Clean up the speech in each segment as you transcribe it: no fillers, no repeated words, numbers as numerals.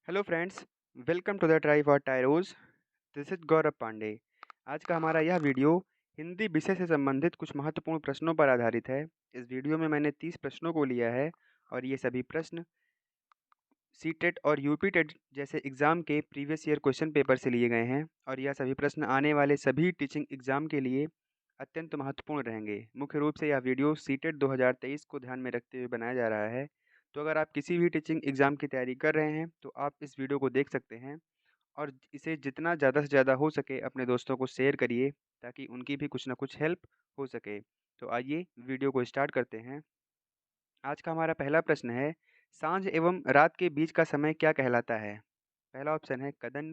Hello friends, welcome to the try for tyros. This is Gaurav Pandey. आज का हमारा यह वीडियो हिंदी विषय से संबंधित कुछ महत्वपूर्ण प्रश्नों पर आधारित है। इस वीडियो में मैंने 30 प्रश्नों को लिया है और ये सभी प्रश्न सीटेट और यूपी टेट जैसे एग्ज़ाम के प्रीवियस ईयर क्वेश्चन पेपर से लिए गए हैं और यह सभी प्रश्न आने वाले सभी टीचिंग एग्ज़ाम के लिए अत्यंत महत्वपूर्ण रहेंगे। मुख्य रूप से यह वीडियो सीटेट 2023 को ध्यान में रखते हुए बनाया जा रहा है। तो अगर आप किसी भी टीचिंग एग्ज़ाम की तैयारी कर रहे हैं, तो आप इस वीडियो को देख सकते हैं और इसे जितना ज़्यादा से ज़्यादा हो सके अपने दोस्तों को शेयर करिए ताकि उनकी भी कुछ ना कुछ हेल्प हो सके। तो आइए वीडियो को स्टार्ट करते हैं। आज का हमारा पहला प्रश्न है, साँझ एवं रात के बीच का समय क्या कहलाता है? पहला ऑप्शन है कदन,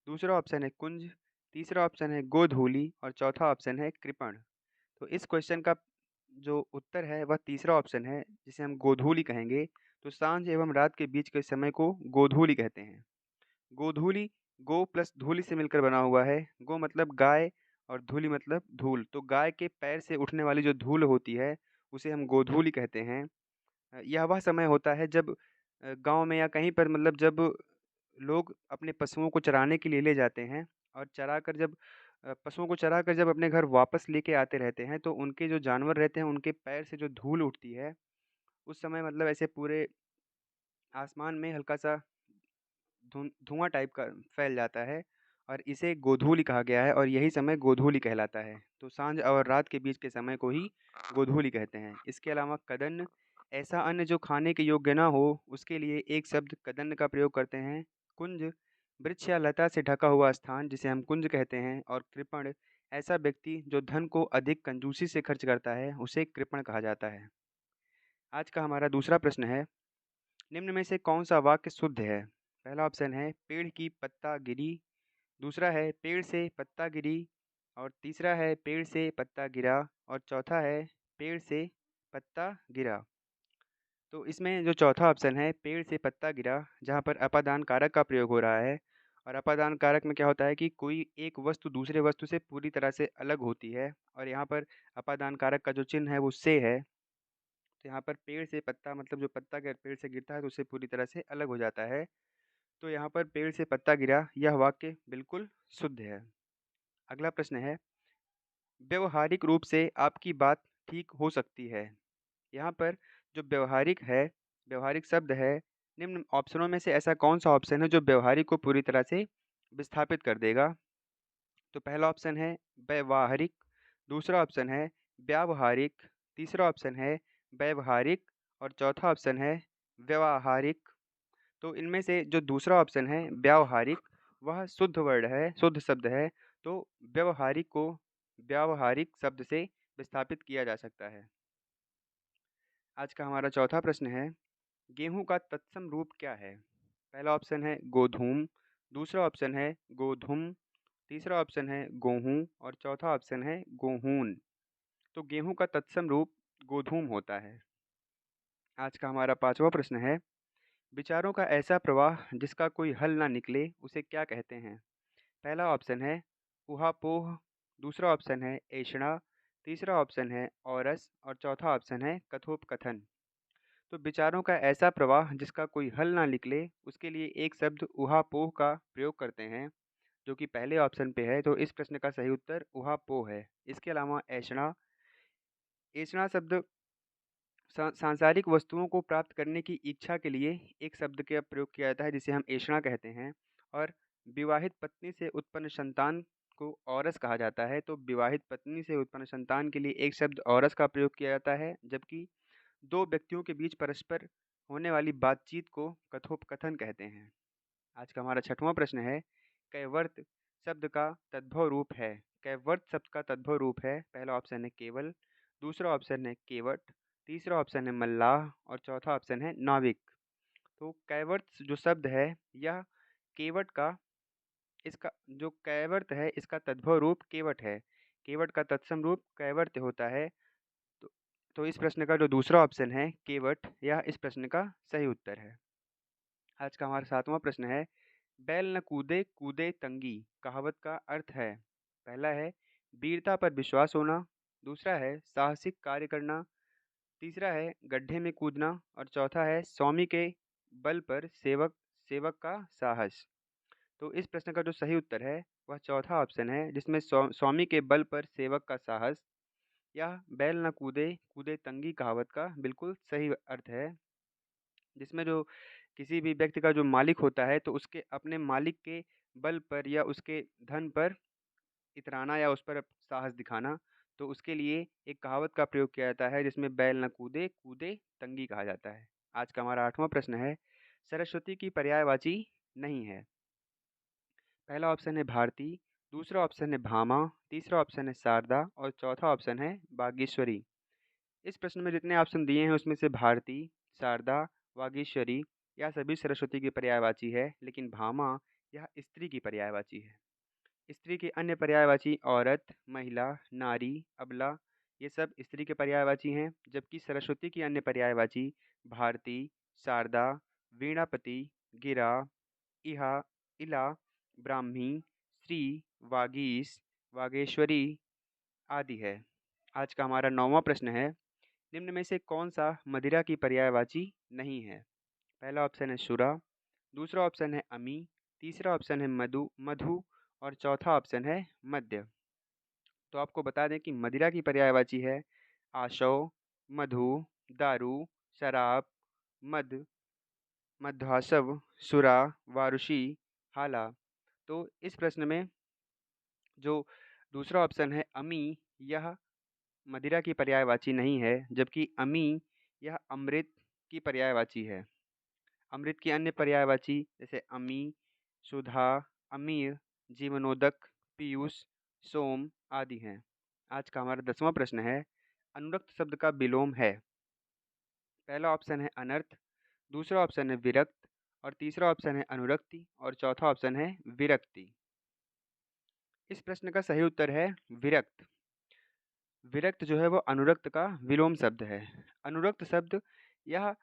दूसरा ऑप्शन है कुंज, तीसरा ऑप्शन है गोधूली और चौथा ऑप्शन है कृपण। तो इस क्वेश्चन का जो उत्तर है वह तीसरा ऑप्शन है जिसे हम गोधूली कहेंगे। तो साँझ एवं रात के बीच के समय को गोधूली कहते हैं। गोधूली गो प्लस धूलि से मिलकर बना हुआ है। गो मतलब गाय और धूलि मतलब धूल। तो गाय के पैर से उठने वाली जो धूल होती है उसे हम गोधूली कहते हैं। यह वह समय होता है जब गाँव में या कहीं पर मतलब जब लोग अपने पशुओं को चराने के लिए ले जाते हैं और चराकर जब पशुओं को चराकर जब अपने घर वापस लेके आते रहते हैं तो उनके जो जानवर रहते हैं उनके पैर से जो धूल उठती है उस समय मतलब ऐसे पूरे आसमान में हल्का-सा धुआँ टाइप का फैल जाता है और इसे गोधूलि कहा गया है और यही समय गोधूलि कहलाता है। तो साँझ और रात के बीच के समय को ही गोधूलि कहते हैं। इसके अलावा कदन्न, ऐसा अन्न जो खाने के योग्य ना हो, उसके लिए एक शब्द कदन्न का प्रयोग करते हैं। कुंज, वृक्ष या लता से ढका हुआ स्थान जिसे हम कुंज कहते हैं। और कृपण, ऐसा व्यक्ति जो धन को अधिक कंजूसी से खर्च करता है, उसे कृपण कहा जाता है। आज का हमारा दूसरा प्रश्न है, निम्न में से कौन-सा वाक्य शुद्ध है? पहला ऑप्शन है पेड़ की पत्ता गिरी, दूसरा है पेड़ से पत्ता गिरी और तीसरा है पेड़ से पत्ता गिरा और चौथा है पेड़ से पत्ता गिरा। तो इसमें जो चौथा ऑप्शन है पेड़ से पत्ता गिरा, जहाँ पर अपादान कारक का प्रयोग हो रहा है और अपादान कारक में क्या होता है कि कोई एक वस्तु दूसरे वस्तु से पूरी तरह से अलग होती है और यहाँ पर अपादान कारक का जो चिन्ह है वो से है। तो यहाँ पर पेड़ से पत्ता मतलब जो पत्ता अगर पेड़ से गिरता है तो उससे पूरी तरह से अलग हो जाता है। तो यहाँ पर पेड़ से पत्ता गिरा यह वाक्य बिल्कुल शुद्ध है। अगला प्रश्न है, व्यावहारिक रूप से आपकी बात ठीक हो सकती है। यहाँ पर जो व्यावहारिक है, व्यावहारिक शब्द है, निम्न ऑप्शनों में से ऐसा कौन सा ऑप्शन है जो व्यावहारिक को पूरी तरह से विस्थापित कर देगा? तो पहला ऑप्शन है व्यावहारिक, दूसरा ऑप्शन है व्यावहारिक, तीसरा ऑप्शन है व्यावहारिक और चौथा ऑप्शन है व्यावहारिक। तो इनमें से जो दूसरा ऑप्शन है व्यावहारिक वह शुद्ध वर्ड है, शुद्ध शब्द है। तो व्यावहारिक को व्यावहारिक शब्द से विस्थापित किया जा सकता है। आज का हमारा चौथा प्रश्न है, गेहूँ का तत्सम रूप क्या है? पहला ऑप्शन है गोधूम, दूसरा ऑप्शन है गोधुम, तीसरा ऑप्शन है गेहूँ और चौथा ऑप्शन है गेहून। तो गेहूँ का तत्सम रूप गोधूम होता है। आज का हमारा पांचवा प्रश्न है, विचारों का ऐसा प्रवाह जिसका कोई हल ना निकले उसे क्या कहते हैं? पहला ऑप्शन है ऊहापोह, दूसरा ऑप्शन है ऐषणा, तीसरा ऑप्शन है औरस और चौथा ऑप्शन है कथोपकथन। तो विचारों का ऐसा प्रवाह जिसका कोई हल ना निकले उसके लिए एक शब्द ऊहापोह का प्रयोग करते हैं जो कि पहले ऑप्शन पे है। तो इस प्रश्न का सही उत्तर ऊहापोह है। इसके अलावा ऐषणा, ऐषणा शब्द सांसारिक वस्तुओं को प्राप्त करने की इच्छा के लिए एक शब्द का प्रयोग किया जाता है जिसे हम ऐषणा कहते हैं। और विवाहित पत्नी से उत्पन्न संतान को औरस कहा जाता है। तो विवाहित पत्नी से उत्पन्न संतान के लिए एक शब्द औरस का प्रयोग किया जाता है, जबकि दो व्यक्तियों के बीच परस्पर होने वाली बातचीत को कथोपकथन कहते हैं। आज का हमारा छठवां प्रश्न है, कैवर्त शब्द का तद्भव रूप है। कैवर्त शब्द का तद्भव रूप है, पहला ऑप्शन है केवल, दूसरा ऑप्शन है केवट, तीसरा ऑप्शन है मल्लाह और चौथा ऑप्शन है नाविक। तो कैवर्त जो शब्द है यह केवट का, इसका जो कैवर्त है इसका तद्भव रूप केवट है। केवट का तत्सम रूप कैवर्त होता है। तो, तो इस प्रश्न का जो दूसरा ऑप्शन है केवट यह इस प्रश्न का सही उत्तर है। आज का हमारा सातवां प्रश्न है, बैल न कूदे कूदे तंगी कहावत का अर्थ है। पहला है वीरता पर विश्वास होना, दूसरा है साहसिक कार्य करना, तीसरा है गड्ढे में कूदना और चौथा है स्वामी के बल पर सेवक सेवक का साहस। तो इस प्रश्न का जो सही उत्तर है वह चौथा ऑप्शन है, जिसमें स्वामी के बल पर सेवक का साहस या बैल न कूदे कूदे तंगी कहावत का बिल्कुल सही अर्थ है, जिसमें जो किसी भी व्यक्ति का जो मालिक होता है तो उसके अपने मालिक के बल पर या उसके धन पर इतराना या उस पर साहस दिखाना, तो उसके लिए एक कहावत का प्रयोग किया जाता है, जिसमें बैल न कूदे कूदे तंगी कहा जाता है। आज का हमारा 8वां प्रश्न है, सरस्वती की पर्यायवाची नहीं है। पहला ऑप्शन है भारती, दूसरा ऑप्शन है भामा, तीसरा ऑप्शन है शारदा और चौथा ऑप्शन है बागेश्वरी। इस प्रश्न में जितने ऑप्शन दिए हैं उसमें से भारती, शारदा, वागीश्वरी यह सभी सरस्वती की पर्यायवाची है, लेकिन भामा यह स्त्री की पर्यायवाची है। स्त्री के अन्य पर्यायवाची औरत, महिला, नारी, अबला ये सब स्त्री के पर्यायवाची हैं, जबकि सरस्वती की अन्य पर्यायवाची भारती, शारदा, वीणापति, गिरा, इहा, इला, ब्राह्मी, श्री, वागीश, वागेश्वरी आदि है। आज का हमारा 9वां प्रश्न है, निम्न में से कौन सा मदिरा की पर्यायवाची नहीं है। पहला ऑप्शन है शुरा, दूसरा ऑप्शन है अमी, तीसरा ऑप्शन है मधु मधु और चौथा ऑप्शन है मध्य। तो आपको बता दें कि मदिरा की पर्यायवाची है आशव, मधु, दारू, शराब, मद, मध्वासव, सुरा, वारुषी, हाला। तो इस प्रश्न में जो दूसरा ऑप्शन है अमी, यह मदिरा की पर्यायवाची नहीं है, जबकि अमी यह अमृत की पर्यायवाची है। अमृत की अन्य पर्यायवाची जैसे अमी, सुधा, अमीर, जीवनोदक, पीयूष, सोम आदि हैं। आज का हमारा 10वां प्रश्न है, अनुरक्त शब्द का विलोम है। पहला ऑप्शन है अनर्थ, दूसरा ऑप्शन है विरक्त और तीसरा ऑप्शन है अनुरक्ति और चौथा ऑप्शन है विरक्ति। इस प्रश्न का सही उत्तर है विरक्त। विरक्त जो है वो अनुरक्त का विलोम शब्द है। अनुरक्त शब्द यह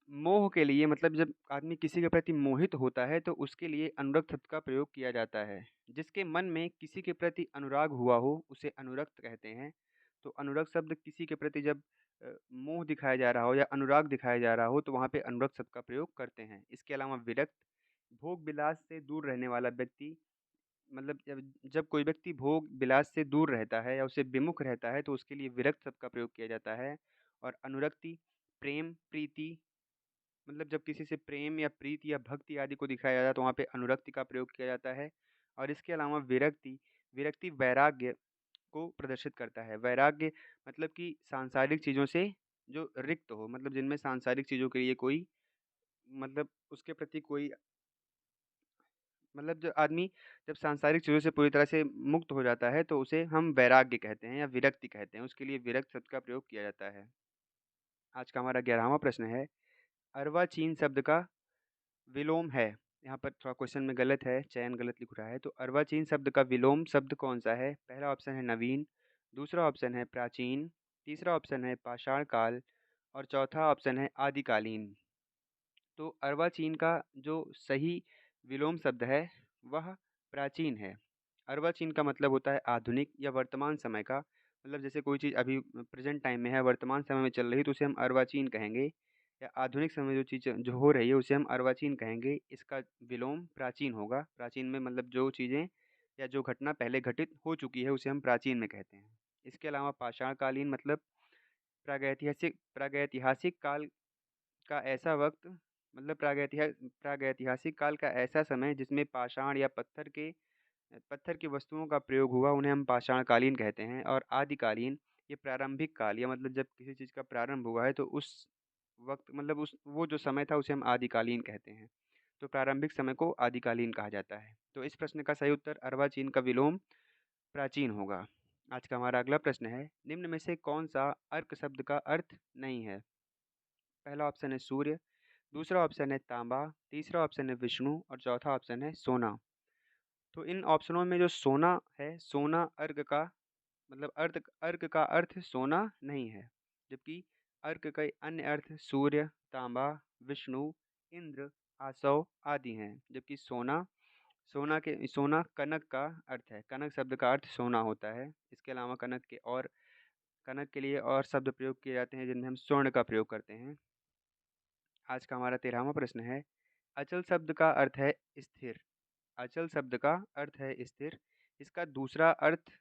मोह के लिए, मतलब जब आदमी किसी के प्रति मोहित होता है तो उसके लिए अनुरक्त शब्द का प्रयोग किया जाता है। जिसके मन में किसी के प्रति अनुराग हुआ हो उसे अनुरक्त कहते हैं। तो अनुरक्त शब्द किसी के प्रति जब मोह दिखाया जा रहा हो या अनुराग दिखाया जा रहा हो तो वहाँ पे अनुरक्त शब्द का प्रयोग करते हैं। इसके अलावा विरक्त, भोग विलास से दूर रहने वाला व्यक्ति, मतलब जब जब कोई व्यक्ति भोग विलास से दूर रहता है या उसे विमुख रहता है तो उसके लिए विरक्त शब्द का प्रयोग किया जाता है। और अनुरक्ति, प्रेम प्रीति, मतलब जब किसी से प्रेम या प्रीति या भक्ति आदि को दिखाया जाता है तो वहाँ पे अनुरक्ति का प्रयोग किया जाता है। और इसके अलावा विरक्ति, विरक्ति वैराग्य को प्रदर्शित करता है। वैराग्य मतलब कि सांसारिक चीज़ों से जो रिक्त हो, मतलब जिनमें सांसारिक चीज़ों के लिए कोई, मतलब उसके प्रति कोई, मतलब जो आदमी जब सांसारिक चीज़ों से पूरी तरह से मुक्त हो जाता है तो उसे हम वैराग्य कहते हैं या विरक्ति कहते हैं। उसके लिए विरक्त शब्द का प्रयोग किया जाता है। आज का हमारा 11वां प्रश्न है, अर्वाचीन शब्द का विलोम है। यहाँ पर थोड़ा क्वेश्चन में गलत है, चयन गलत लिख रहा है। तो अर्वाचीन शब्द का विलोम शब्द कौन सा है। पहला ऑप्शन है नवीन, दूसरा ऑप्शन है प्राचीन, तीसरा ऑप्शन है पाषाण काल और चौथा ऑप्शन है आदिकालीन। तो अर्वाचीन का जो सही विलोम शब्द है वह प्राचीन है। अर्वाचीन का मतलब होता है आधुनिक या वर्तमान समय का, मतलब जैसे कोई चीज़ अभी प्रेजेंट टाइम में है, वर्तमान समय में चल रही है तो उसे हम अर्वाचीन कहेंगे। या आधुनिक समय में जो चीज़ जो हो रही है उसे हम अर्वाचीन कहेंगे। इसका विलोम प्राचीन होगा। प्राचीन में मतलब जो चीज़ें या जो घटना पहले घटित हो चुकी है उसे हम प्राचीन में कहते हैं। इसके अलावा पाषाणकालीन मतलब प्रागैतिहासिक काल का ऐसा वक्त, मतलब प्रागैतिहासिक काल का ऐसा समय जिसमें पाषाण या पत्थर की वस्तुओं का प्रयोग हुआ, उन्हें हम पाषाणकालीन कहते हैं। और आदिकालीन ये प्रारंभिक काल, या मतलब जब किसी चीज़ का प्रारंभ हुआ है तो उस वक्त, मतलब उस वो जो समय था उसे हम आदिकालीन कहते हैं। तो प्रारंभिक समय को आदिकालीन कहा जाता है। तो इस प्रश्न का सही उत्तर अर्वाचीन का विलोम प्राचीन होगा। आज का हमारा अगला प्रश्न है, निम्न में से कौन सा अर्क शब्द का अर्थ नहीं है। पहला ऑप्शन है सूर्य, दूसरा ऑप्शन है तांबा, तीसरा ऑप्शन है विष्णु और चौथा ऑप्शन है सोना। तो इन ऑप्शनों में जो सोना है, सोना अर्क का, मतलब अर्क का अर्थ सोना नहीं है, जबकि अर्क के अन्य अर्थ सूर्य, तांबा, विष्णु, इंद्र, आसव आदि हैं। जबकि सोना कनक का अर्थ है। कनक शब्द का अर्थ सोना होता है। इसके अलावा कनक के लिए और शब्द प्रयोग किए जाते हैं जिनमें हम स्वर्ण का प्रयोग करते हैं। आज का हमारा 13वां प्रश्न है, अचल शब्द का अर्थ है स्थिर। अचल शब्द का अर्थ है स्थिर। इसका दूसरा अर्थ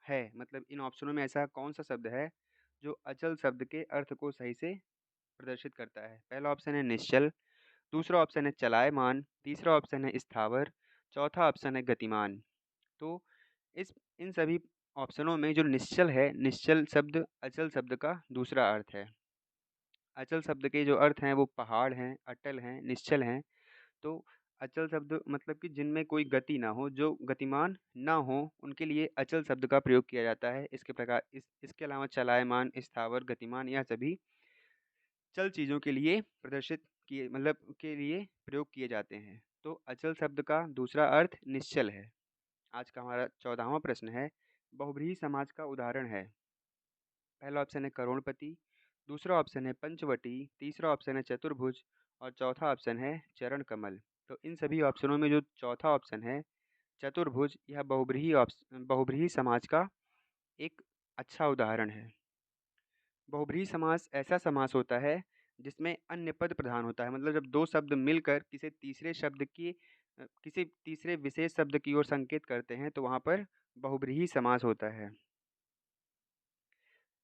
है, मतलब इन ऑप्शनों में ऐसा कौन सा शब्द है जो अचल शब्द के अर्थ को सही से प्रदर्शित करता है? पहला ऑप्शन है निश्चल, दूसरा ऑप्शन है चलायमान, तीसरा ऑप्शन है स्थावर, चौथा ऑप्शन है गतिमान। तो इस इन सभी ऑप्शनों में जो निश्चल है, निश्चल शब्द अचल शब्द का दूसरा अर्थ है। अचल शब्द के जो अर्थ हैं वो पहाड़ हैं, अटल हैं, निश्चल हैं। तो अचल शब्द मतलब कि जिनमें कोई गति ना हो, जो गतिमान ना हो, उनके लिए अचल शब्द का प्रयोग किया जाता है। इसके अलावा चलायमान, स्थावर, गतिमान यह सभी चल चीज़ों के लिए प्रदर्शित किए मतलब के लिए प्रयोग किए जाते हैं। तो अचल शब्द का दूसरा अर्थ निश्चल है। आज का हमारा 14वां प्रश्न है, बहुब्रीहि समाज का उदाहरण है। पहला ऑप्शन है करोड़पति, दूसरा ऑप्शन है पंचवटी, तीसरा ऑप्शन है चतुर्भुज और चौथा ऑप्शन है चरण कमल। तो इन सभी ऑप्शनों में जो चौथा ऑप्शन है चतुर्भुज, यह बहुब्रीहि समाज का एक अच्छा उदाहरण है। बहुब्रीहि समास ऐसा समास होता है जिसमें अन्य पद प्रधान होता है, मतलब जब दो शब्द मिलकर किसी तीसरे विशेष शब्द की ओर संकेत करते हैं तो वहाँ पर बहुब्रीहि समास होता है।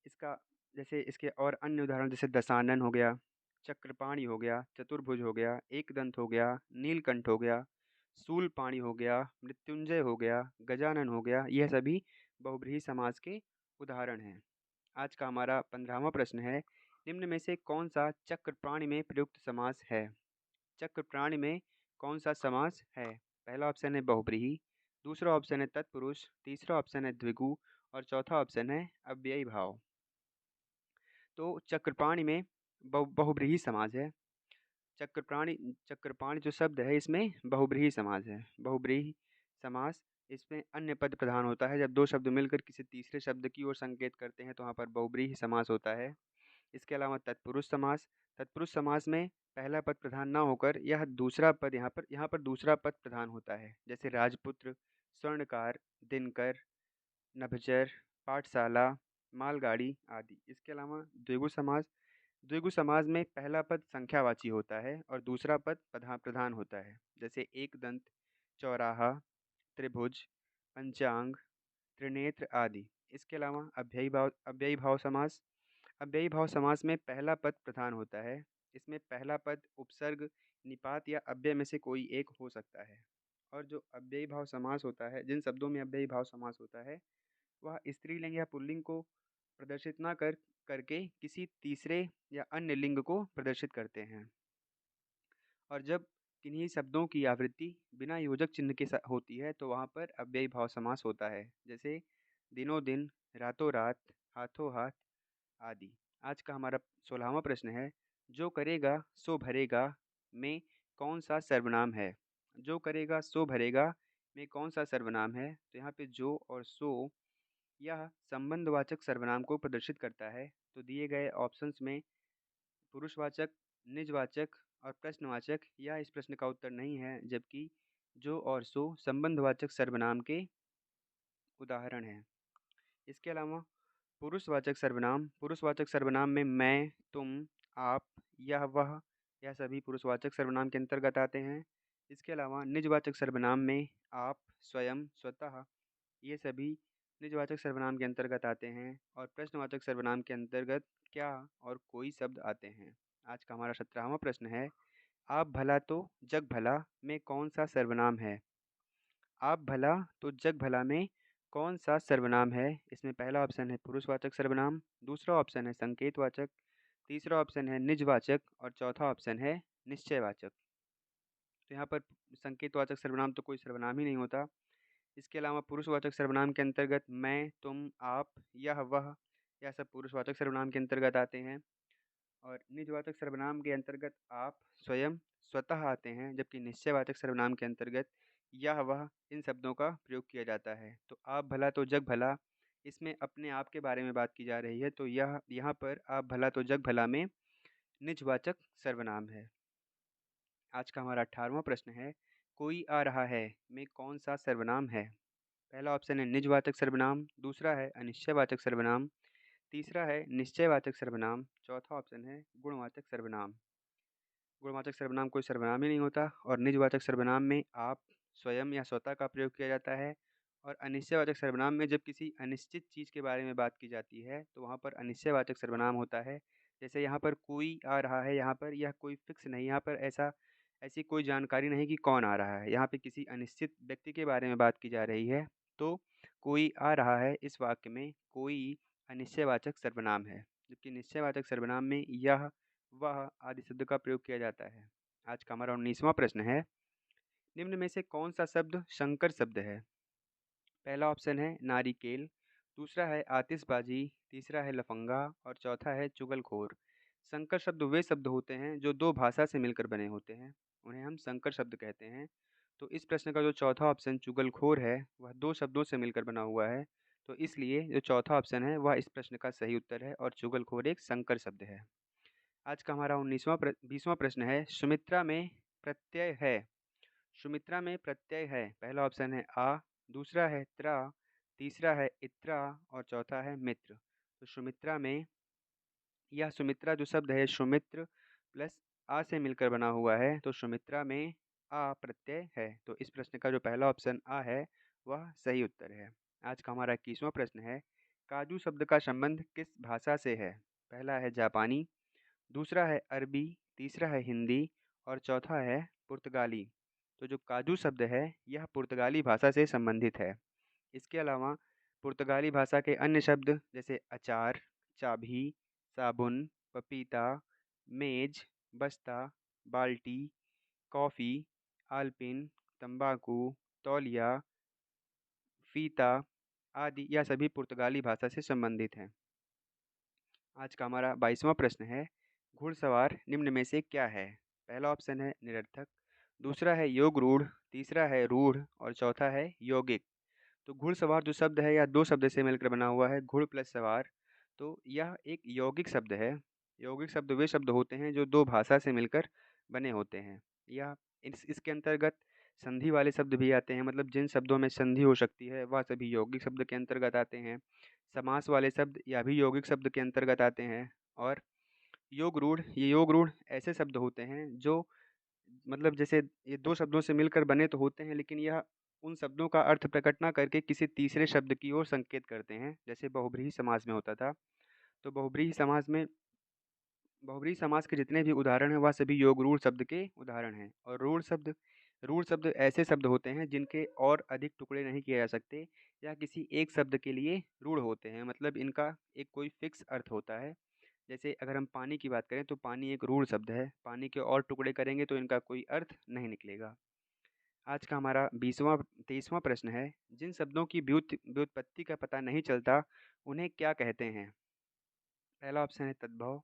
इसका जैसे इसके और अन्य उदाहरण जैसे दशानन हो गया, चक्रपाणि हो गया, चतुर्भुज हो गया, एकदंत हो गया, नीलकंठ हो गया, शूलपाणि हो गया, मृत्युंजय हो गया, गजानन हो गया, यह सभी बहुब्रीहि समास के उदाहरण हैं। आज का हमारा 15वां प्रश्न है, निम्न में से कौन सा चक्रप्राणि में प्रयुक्त समास है? चक्रप्राणि में कौन सा समास है? पहला ऑप्शन है बहुब्रीहि, दूसरा ऑप्शन है तत्पुरुष, तीसरा ऑप्शन है द्विगु और चौथा ऑप्शन है अव्ययी भाव। तो चक्रपाणि में बहुब्रीहि समास है। चक्रप्राणि चक्रपाणि जो शब्द है इसमें बहुब्रीहि समास है। बहुब्रीहि समास इसमें अन्य पद प्रधान होता है। जब दो शब्द मिलकर किसी तीसरे शब्द की ओर संकेत करते हैं तो वहाँ पर बहुब्रीहि समास होता है। इसके अलावा तत्पुरुष समास में पहला पद प्रधान ना होकर यह दूसरा पद यहाँ पर दूसरा पद प्रधान होता है, जैसे राजपुत्र, स्वर्णकार, दिनकर, नभचर, पाठशाला, मालगाड़ी आदि। इसके अलावा द्विगु समाज में पहला पद संख्यावाची होता है और दूसरा पद प्रधान होता है, जैसे एक दंत, चौराहा, त्रिभुज, पंचांग, त्रिनेत्र आदि। इसके अलावा अव्ययी भाव समास में पहला पद प्रधान होता है। इसमें पहला पद उपसर्ग, निपात या अव्यय में से कोई एक हो सकता है। और जो अव्ययी भाव समास होता है, जिन शब्दों में अव्ययी भाव समास होता है वह स्त्रीलिंग या पुल्लिंग को प्रदर्शित ना करके किसी तीसरे या अन्य लिंग को प्रदर्शित करते हैं। और जब किन्हीं शब्दों की आवृत्ति बिना योजक चिन्ह के होती है तो वहाँ पर अव्ययी भाव समास होता है, जैसे दिनों दिन, रातों रात, हाथों हाथ आदि। आज का हमारा 16वां प्रश्न है, जो करेगा सो भरेगा में कौन सा सर्वनाम है? जो करेगा सो भरेगा में कौन सा सर्वनाम है? तो यहाँ पे जो और सो यह संबंधवाचक सर्वनाम को प्रदर्शित करता है। तो दिए गए ऑप्शंस में पुरुषवाचक, निजवाचक और प्रश्नवाचक, यह इस प्रश्न का उत्तर नहीं है, जबकि जो और सो संबंधवाचक सर्वनाम के उदाहरण हैं। इसके अलावा पुरुषवाचक सर्वनाम में मैं, तुम, आप, यह सभी पुरुषवाचक सर्वनाम के अंतर्गत आते हैं। इसके अलावा निजवाचक सर्वनाम में आप, स्वयं, स्वतः, ये सभी निजवाचक सर्वनाम के अंतर्गत आते हैं और प्रश्नवाचक सर्वनाम के अंतर्गत क्या और कोई शब्द आते हैं। आज का हमारा 17वां प्रश्न है, आप भला तो जग भला में कौन सा सर्वनाम है? आप भला तो जग भला में कौन सा सर्वनाम है? इसमें पहला ऑप्शन है पुरुषवाचक सर्वनाम, दूसरा ऑप्शन है संकेतवाचक, तीसरा ऑप्शन है निजवाचक और चौथा ऑप्शन है निश्चयवाचक। तो यहाँ पर संकेतवाचक सर्वनाम तो कोई सर्वनाम ही नहीं होता। इसके अलावा पुरुषवाचक सर्वनाम के अंतर्गत मैं, तुम, आप, यह सब पुरुषवाचक सर्वनाम के अंतर्गत आते हैं। और निजवाचक सर्वनाम के अंतर्गत आप, स्वयं, स्वतः आते हैं, जबकि निश्चयवाचक सर्वनाम के अंतर्गत इन शब्दों का प्रयोग किया जाता है। तो आप भला तो जग भला, इसमें अपने आप के बारे में बात की जा रही है, तो यहाँ पर आप भला तो जग भला में निजवाचक सर्वनाम है। आज का हमारा 18वां प्रश्न है, कोई आ रहा है में कौन सा सर्वनाम है? पहला ऑप्शन है निजवाचक सर्वनाम, दूसरा है अनिश्चयवाचक सर्वनाम, तीसरा है निश्चयवाचक सर्वनाम, चौथा ऑप्शन है गुणवाचक सर्वनाम। गुणवाचक सर्वनाम कोई सर्वनाम ही नहीं होता और निजवाचक सर्वनाम में आप, स्वयं या स्वतः का प्रयोग किया जाता है। और अनिश्चयवाचक सर्वनाम में जब किसी अनिश्चित चीज़ के बारे में बात की जाती है तो वहाँ पर अनिश्चयवाचक सर्वनाम होता है। जैसे यहाँ पर कोई आ रहा है, यहाँ पर यह कोई फिक्स नहीं, यहाँ पर ऐसी कोई जानकारी नहीं कि कौन आ रहा है। यहाँ पे किसी अनिश्चित व्यक्ति के बारे में बात की जा रही है, तो कोई आ रहा है इस वाक्य में कोई अनिश्चयवाचक सर्वनाम है। जबकि निश्चयवाचक सर्वनाम में यह, वह आदि शब्द का प्रयोग किया जाता है। आज का हमारा 19वां प्रश्न है, निम्न में से कौन सा शब्द संकर शब्द है? पहला ऑप्शन है नारिकेल, दूसरा है आतिशबाजी, तीसरा है लफंगा और चौथा है चुगलखोर। संकर शब्द वे शब्द होते हैं जो दो भाषा से मिलकर बने होते हैं, उन्हें हम संकर शब्द कहते हैं। तो इस प्रश्न का जो चौथा ऑप्शन चुगलखोर है वह दो शब्दों से मिलकर बना हुआ है, तो इसलिए जो चौथा ऑप्शन है वह इस प्रश्न का सही उत्तर है और चुगलखोर एक संकर शब्द है। आज का हमारा 20वां प्रश्न है, सुमित्रा में प्रत्यय है। सुमित्रा में प्रत्यय है, पहला ऑप्शन है आ, दूसरा है त्रा, तीसरा है इत्रा और चौथा है मित्र। तो सुमित्रा में, यह सुमित्रा जो शब्द है सुमित्र प्लस आ से मिलकर बना हुआ है, तो सुमित्रा में आ प्रत्यय है। तो इस प्रश्न का जो पहला ऑप्शन आ है वह सही उत्तर है। आज का हमारा 21वां प्रश्न है, काजू शब्द का संबंध किस भाषा से है? पहला है जापानी, दूसरा है अरबी, तीसरा है हिंदी और चौथा है पुर्तगाली। तो जो काजू शब्द है यह पुर्तगाली भाषा से संबंधित है। इसके अलावा पुर्तगाली भाषा के अन्य शब्द जैसे अचार, चाभी, साबुन, पपीता, मेज, बस्ता, बाल्टी, कॉफ़ी, आलपिन, तंबाकू, तौलिया, फीता आदि यह सभी पुर्तगाली भाषा से संबंधित हैं। आज का हमारा 22वां प्रश्न है, घुड़सवार निम्न में से क्या है? पहला ऑप्शन है निरर्थक, दूसरा है योग रूढ़, तीसरा है रूढ़ और चौथा है यौगिक। तो घुड़सवार जो शब्द है यह दो शब्द से मिलकर बना हुआ है, घुड़ प्लस सवार। तो यह एक यौगिक शब्द है। यौगिक शब्द वे शब्द होते हैं जो दो भाषा से मिलकर बने होते हैं। यह इसके अंतर्गत संधि वाले शब्द भी आते हैं, मतलब जिन शब्दों में संधि हो सकती है वह सभी यौगिक शब्द के अंतर्गत आते हैं। समास वाले शब्द यह भी यौगिक शब्द के अंतर्गत आते हैं। और योग रूढ़, ये योग रूढ़ ऐसे शब्द होते हैं जो, मतलब जैसे ये दो शब्दों से मिलकर बने तो होते हैं, लेकिन यह उन शब्दों का अर्थ प्रकट ना करके किसी तीसरे शब्द की ओर संकेत करते हैं, जैसे बहुब्रीहि समास में होता था। तो बहुब्रीहि समास के जितने भी उदाहरण हैं वह सभी योग रूढ़ शब्द के उदाहरण हैं। और रूढ़ शब्द ऐसे शब्द होते हैं जिनके और अधिक टुकड़े नहीं किए जा सकते, या किसी एक शब्द के लिए रूढ़ होते हैं, मतलब इनका एक कोई फिक्स अर्थ होता है। जैसे अगर हम पानी की बात करें तो पानी एक रूढ़ शब्द है, पानी के और टुकड़े करेंगे तो इनका कोई अर्थ नहीं निकलेगा। आज का हमारा 23वां प्रश्न है, जिन शब्दों की व्युत्पत्ति का पता नहीं चलता उन्हें क्या कहते हैं? पहला ऑप्शन है तद्भव,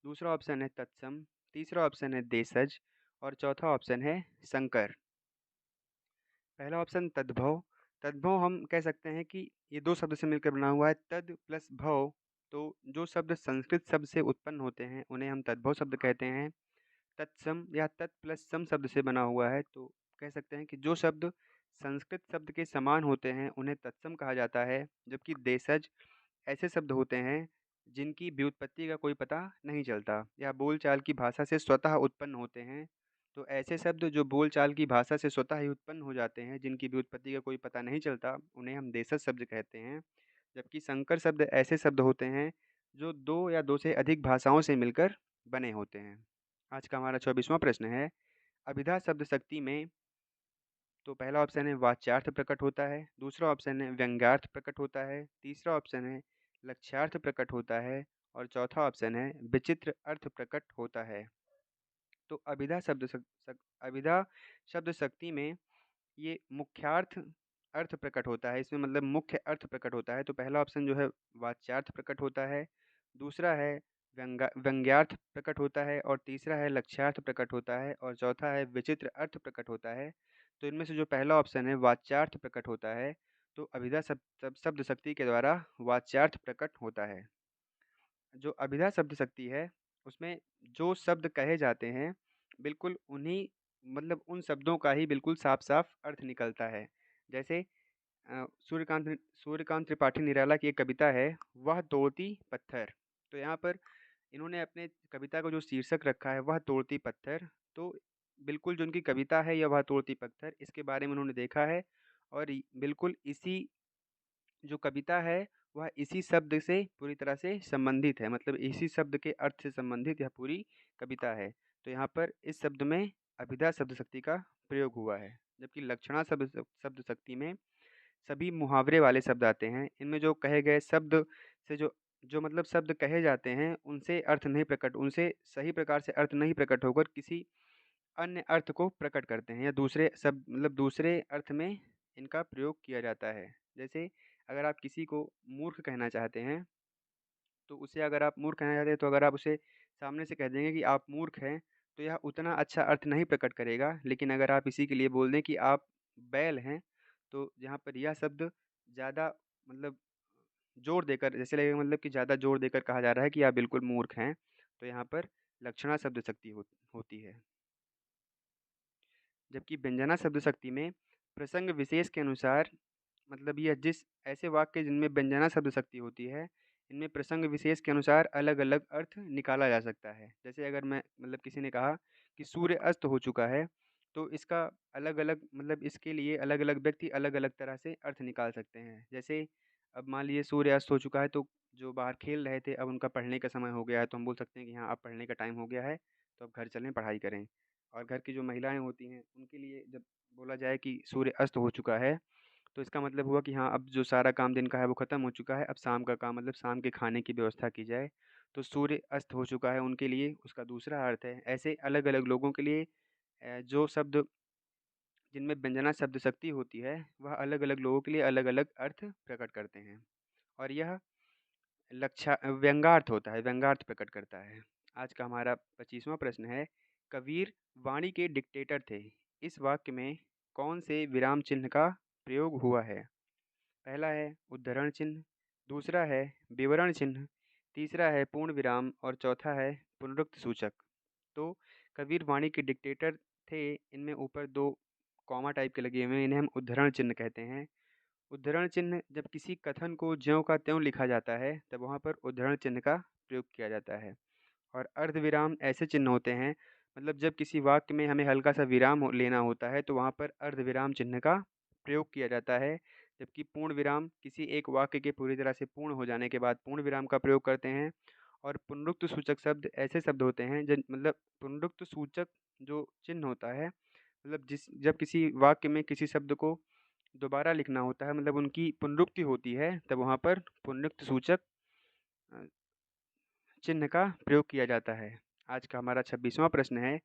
दूसरा ऑप्शन है तत्सम, तीसरा ऑप्शन है देशज और चौथा ऑप्शन है संकर। पहला ऑप्शन तद्भव, तद्भव हम कह सकते हैं कि ये दो शब्द से मिलकर बना हुआ है, तद प्लस भव। तो जो शब्द संस्कृत शब्द से उत्पन्न होते हैं उन्हें हम तद्भव शब्द कहते हैं। तत्सम या तत् प्लस सम शब्द से बना हुआ है, तो कह सकते हैं कि जो शब्द संस्कृत शब्द के समान होते हैं उन्हें तत्सम कहा जाता है। जबकि देशज ऐसे शब्द होते हैं जिनकी व्युत्पत्ति का कोई पता नहीं चलता या बोलचाल की भाषा से स्वतः उत्पन्न होते हैं। तो ऐसे शब्द जो बोलचाल की भाषा से स्वतः ही उत्पन्न हो जाते हैं, जिनकी व्युत्पत्ति का कोई पता नहीं चलता, उन्हें हम देशज शब्द कहते हैं। जबकि संकर शब्द ऐसे शब्द होते हैं जो दो या दो से अधिक भाषाओं से मिलकर बने होते हैं। आज का हमारा 24वां प्रश्न है, अभिधा शब्द शक्ति में तो पहला ऑप्शन है वाच्यार्थ प्रकट होता है, दूसरा ऑप्शन है व्यंग्यार्थ प्रकट होता है, तीसरा ऑप्शन है लक्ष्यार्थ प्रकट होता है और चौथा ऑप्शन है विचित्र अर्थ प्रकट होता है। तो अभिधा शब्द शक्ति में ये मुख्यार्थ अर्थ प्रकट होता है, इसमें मतलब मुख्य अर्थ प्रकट होता है। तो पहला ऑप्शन जो है वाच्यार्थ प्रकट होता है, दूसरा है व्यंग्यार्थ प्रकट होता है और तीसरा है लक्ष्यार्थ प्रकट होता है और चौथा है विचित्र अर्थ प्रकट होता है। तो इनमें से जो पहला ऑप्शन है वाच्यार्थ प्रकट होता है, तो अभिधा शब्द शक्ति के द्वारा वाच्यार्थ प्रकट होता है। जो अभिधा शब्द शक्ति है उसमें जो शब्द कहे जाते हैं बिल्कुल उन्हीं, मतलब उन शब्दों का ही बिल्कुल साफ साफ अर्थ निकलता है। जैसे सूर्यकांत त्रिपाठी निराला की एक कविता है, वह तोड़ती पत्थर। तो यहाँ पर इन्होंने अपने कविता को जो शीर्षक रखा है वह तोड़ती पत्थर, तो बिल्कुल जो उनकी कविता है यह वह तोड़ती पत्थर, इसके बारे में उन्होंने देखा है और बिल्कुल इसी जो कविता है वह इसी शब्द से पूरी तरह से संबंधित है, मतलब इसी शब्द के अर्थ से संबंधित यह पूरी कविता है। तो यहाँ पर इस शब्द में अभिधा शब्द शक्ति का प्रयोग हुआ है, जबकि लक्षणा शब्द शक्ति में सभी मुहावरे वाले शब्द आते हैं। इनमें जो कहे गए शब्द से जो जो मतलब शब्द कहे जाते हैं उनसे अर्थ नहीं प्रकट, उनसे सही प्रकार से अर्थ नहीं प्रकट होकर किसी अन्य अर्थ को प्रकट करते हैं या दूसरे शब्द मतलब दूसरे अर्थ में इनका प्रयोग किया जाता है। जैसे अगर आप किसी को मूर्ख कहना चाहते हैं, तो उसे अगर आप मूर्ख कहना चाहते हैं तो अगर आप उसे सामने से कह देंगे कि आप मूर्ख हैं, तो यह उतना अच्छा अर्थ नहीं प्रकट करेगा। लेकिन अगर आप इसी के लिए बोल दें कि आप बैल हैं, तो यहाँ पर यह शब्द ज़्यादा मतलब जोर देकर जैसे लगेगा, मतलब कि ज़्यादा जोर देकर कहा जा रहा है कि आप बिल्कुल मूर्ख हैं। तो यहाँ पर लक्षणा शब्द शक्ति होती है। जबकि व्यंजना शब्द शक्ति में प्रसंग विशेष के अनुसार, मतलब यह जिस ऐसे वाक्य जिनमें व्यंजना शब्द शक्ति होती है, इनमें प्रसंग विशेष के अनुसार अलग अलग अर्थ निकाला जा सकता है। जैसे अगर मैं मतलब किसी ने कहा कि सूर्य अस्त हो चुका है, तो इसका अलग अलग मतलब इसके लिए अलग अलग व्यक्ति अलग अलग तरह से अर्थ निकाल सकते हैं। जैसे अब मान लीजिए सूर्य अस्त हो चुका है, तो जो बाहर खेल रहे थे अब उनका पढ़ने का समय हो गया है, तो हम बोल सकते हैं कि हाँ अब पढ़ने का टाइम हो गया है, तो अब घर चलें पढ़ाई करें। और घर की जो महिलाएं होती हैं उनके लिए जब बोला जाए कि सूर्य अस्त हो चुका है, तो इसका मतलब हुआ कि हाँ अब जो सारा काम दिन का है वो ख़त्म हो चुका है, अब शाम का काम मतलब शाम के खाने की व्यवस्था की जाए। तो सूर्य अस्त हो चुका है उनके लिए उसका दूसरा अर्थ है। ऐसे अलग अलग लोगों के लिए जो शब्द जिनमें व्यंजना शब्द शक्ति होती है वह अलग अलग लोगों के लिए अलग अलग अर्थ प्रकट करते हैं। और यह व्यंग्यार्थ होता है, व्यंग्यार्थ प्रकट करता है। आज का हमारा 25वां प्रश्न है, कबीर वाणी के डिक्टेटर थे, इस वाक्य में कौन से विराम चिन्ह का प्रयोग हुआ है? पहला है उद्धरण चिन्ह, दूसरा है विवरण चिन्ह, तीसरा है पूर्ण विराम और चौथा है पुनरुक्त सूचक। तो कबीर वाणी के डिक्टेटर थे, इनमें ऊपर दो कॉमा टाइप के लगे हुए हैं, इन्हें हम उद्धरण चिन्ह कहते हैं। उद्धरण चिन्ह जब किसी कथन को ज्यों का त्यों लिखा जाता है तब वहाँ पर उद्धरण चिन्ह का प्रयोग किया जाता है। और अर्धविराम ऐसे चिन्ह होते हैं, मतलब जब किसी वाक्य में हमें हल्का सा विराम लेना होता है तो वहाँ पर अर्धविराम चिन्ह का प्रयोग किया जाता है। जबकि पूर्ण विराम किसी एक वाक्य के पूरी तरह से पूर्ण हो जाने के बाद पूर्ण विराम का प्रयोग करते हैं। और पुनरुक्त सूचक शब्द ऐसे शब्द होते हैं जब मतलब पुनरुक्त सूचक जो चिन्ह होता है, मतलब जब किसी वाक्य में किसी शब्द को दोबारा लिखना होता है, मतलब उनकी पुनरुक्ति होती है, तब वहाँ पर पुनरुक्त सूचक अ, चिन्ह का प्रयोग किया जाता है। आज का हमारा 26वां प्रश्न है,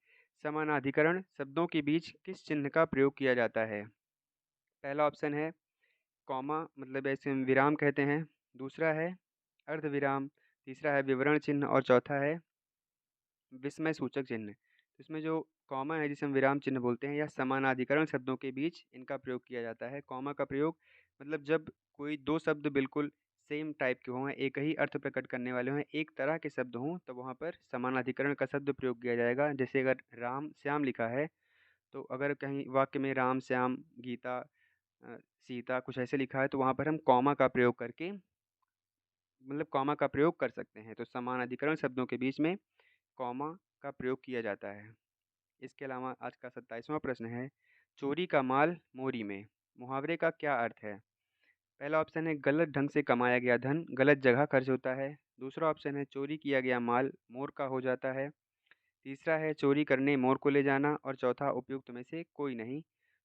समानाधिकरण शब्दों के बीच किस चिन्ह का प्रयोग किया जाता है? पहला ऑप्शन है कॉमा, मतलब ऐसे हम विराम कहते हैं, दूसरा है अर्धविराम, तीसरा है विवरण चिन्ह और चौथा है विस्मय सूचक चिन्ह। तो इसमें जो कॉमा है जिसे हम विराम चिन्ह बोलते हैं, या समानाधिकरण शब्दों के बीच इनका प्रयोग किया जाता है। कॉमा का प्रयोग मतलब जब कोई दो शब्द बिल्कुल सेम टाइप के हों, एक ही अर्थ प्रकट करने वाले हों, एक तरह के शब्द हों, तो वहाँ पर समानाधिकरण का शब्द प्रयोग किया जाएगा। जैसे अगर राम श्याम लिखा है, तो अगर कहीं वाक्य में राम श्याम गीता सीता कुछ ऐसे लिखा है, तो वहाँ पर हम कॉमा का प्रयोग करके मतलब कॉमा का प्रयोग कर सकते हैं। तो समानाधिकरण शब्दों के बीच में कॉमा का प्रयोग किया जाता है। इसके अलावा आज का 27वां प्रश्न है, चोरी का माल मोरी में मुहावरे का क्या अर्थ है? पहला ऑप्शन है गलत ढंग से कमाया गया धन गलत जगह खर्च होता है। दूसरा ऑप्शन है चोरी किया गया माल मोर का हो जाता है। तीसरा है चोरी करने मोर को ले जाना और चौथा उपयुक्त में से कोई नहीं।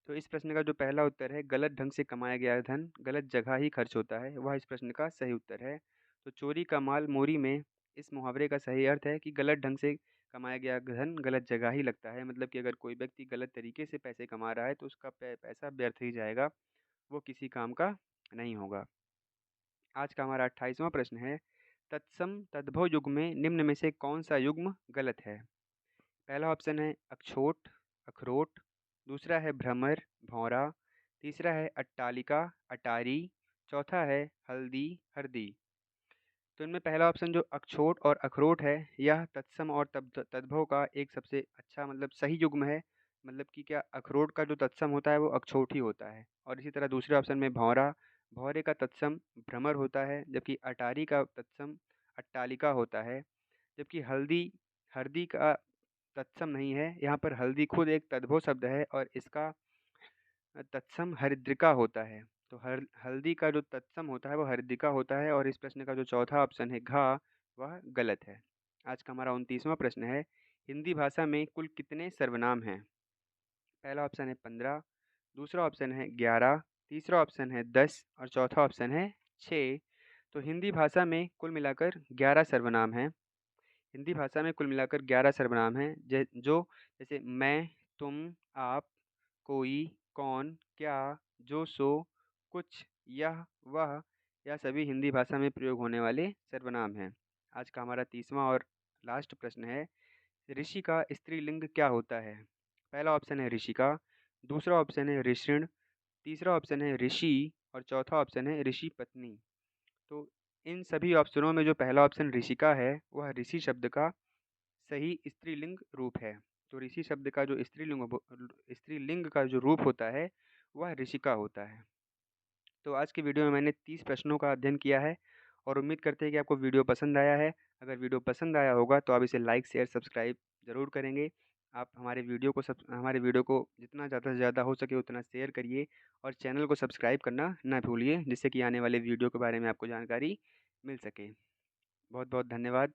तो इस प्रश्न का जो पहला उत्तर है गलत ढंग से कमाया गया धन गलत जगह ही खर्च होता है, वह इस प्रश्न का सही उत्तर है। तो चोरी का माल मोरी में इस मुहावरे का सही अर्थ है कि गलत ढंग से कमाया गया धन गलत जगह ही लगता है, मतलब कि अगर कोई व्यक्ति गलत तरीके से पैसे कमा रहा है तो उसका पैसा व्यर्थ ही जाएगा, वो किसी काम का नहीं होगा। आज का हमारा 28वां प्रश्न है, तत्सम तद्भव युग में निम्न में से कौन सा युग्म गलत है? पहला ऑप्शन है अक्षोट अखरोट, दूसरा है भ्रमर भौरा, तीसरा है अट्टालिका अटारी, चौथा है हल्दी हरदी। तो इनमें पहला ऑप्शन जो अक्षोट और अखरोट है, यह तत्सम और तद्भव का एक सबसे अच्छा मतलब सही युग्म है। मतलब कि क्या अखरोट का जो तत्सम होता है वो अक्षोट ही होता है। और इसी तरह दूसरे ऑप्शन में भौरा, भौरे का तत्सम भ्रमर होता है, जबकि अटारी का तत्सम अट्टालिका होता है। जबकि हल्दी हरदी का तत्सम नहीं है। यहाँ पर हल्दी खुद एक तद्भव शब्द है और इसका तत्सम हरिद्रिका होता है। तो हल्दी का जो तत्सम होता है वो हरिद्रिका होता है और इस प्रश्न का जो चौथा ऑप्शन है घा, वह गलत है। आज का हमारा 29वां प्रश्न है, हिंदी भाषा में कुल कितने सर्वनाम हैं? पहला ऑप्शन है 15, दूसरा ऑप्शन है 11, तीसरा ऑप्शन है 10 और चौथा ऑप्शन है 6। तो हिंदी भाषा में कुल मिलाकर 11 सर्वनाम हैं। हिंदी भाषा में कुल मिलाकर 11 सर्वनाम हैं, जो जैसे मैं, तुम, आप, कोई, कौन, क्या, जो, सो, कुछ, यह, वह, यह सभी हिंदी भाषा में प्रयोग होने वाले सर्वनाम हैं। आज का हमारा 30वां और लास्ट प्रश्न है, ऋषि का स्त्रीलिंग क्या होता है? पहला ऑप्शन है ऋषिका, दूसरा ऑप्शन है ऋषिण, तीसरा ऑप्शन है ऋषि और चौथा ऑप्शन है ऋषि पत्नी। तो इन सभी ऑप्शनों में जो पहला ऑप्शन ऋषिका है, वह ऋषि शब्द का सही स्त्रीलिंग रूप है। तो ऋषि शब्द का जो स्त्रीलिंग का जो रूप होता है, वह ऋषिका होता है। तो आज की वीडियो में मैंने 30 प्रश्नों का अध्ययन किया है और उम्मीद करते हैं कि आपको वीडियो पसंद आया है। अगर वीडियो पसंद आया होगा तो आप इसे लाइक, शेयर, सब्सक्राइब ज़रूर करेंगे। आप हमारे वीडियो को जितना ज़्यादा से ज़्यादा हो सके उतना शेयर करिए और चैनल को सब्सक्राइब करना ना भूलिए, जिससे कि आने वाले वीडियो के बारे में आपको जानकारी मिल सके। बहुत बहुत धन्यवाद।